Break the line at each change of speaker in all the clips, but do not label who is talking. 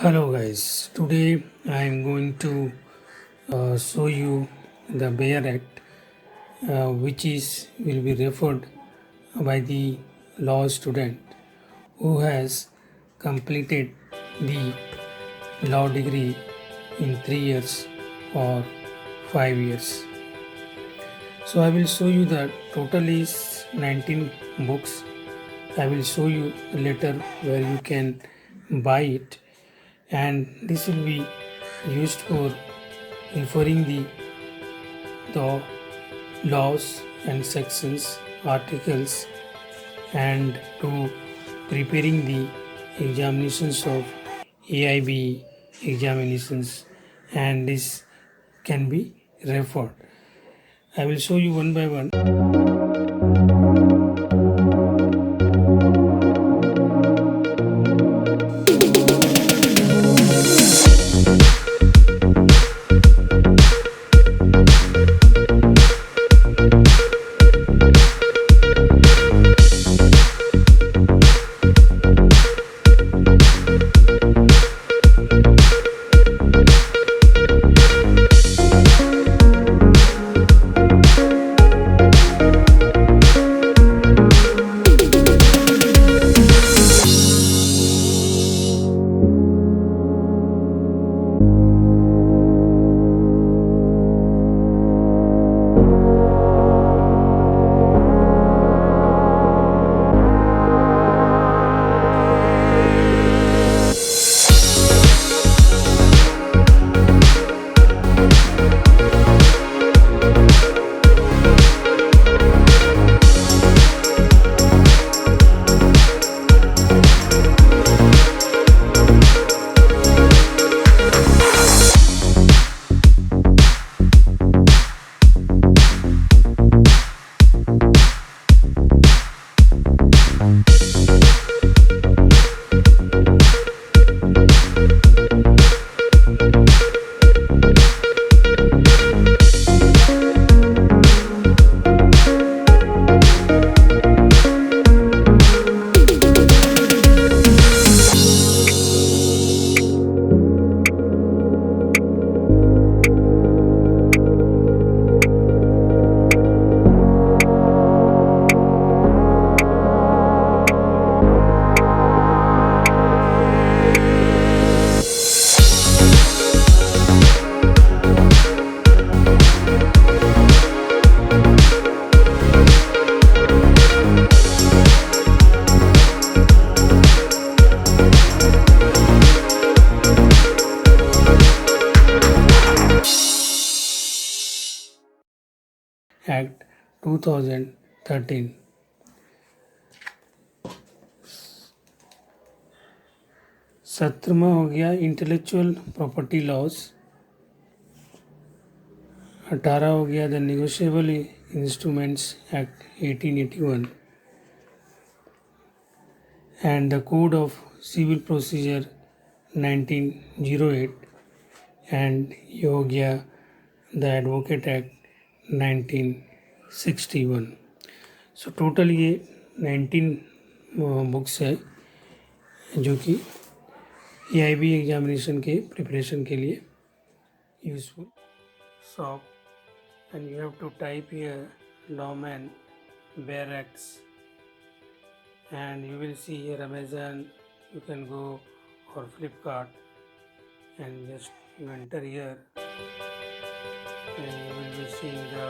Hello guys, today I am going to show you the Bayer Act, which is will be referred by the law student who has completed the law degree in 3 years or 5 years. So I will show you the total is 19 books. I will show you later where you can buy it, and this will be used for referring the laws and sections, articles, and to preparing the examinations of AIB examinations, and this can be referred. I will show you one by one. Act 2013. 17वां हो गया intellectual property laws. 18 हो गया the negotiable instruments act 1881 and the code of civil procedure 1908 and ये हो गया the advocate act 1961. So total ये 19 books है जो कि AIB एग्जामिनेशन के प्रिपरेशन के लिए useful. Shop and you have to type here Lawmann Bear Acts, and you will see here Amazon. You can go or Flipkart and just you enter here and you will be seeing the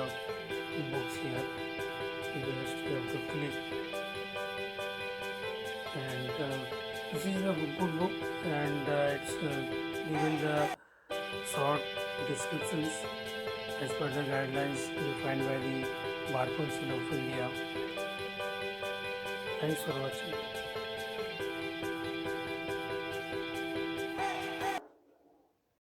books here. You have to click, and this is a good book, and it's given the short descriptions as per the guidelines defined by the Bar Council of India. Thanks for watching.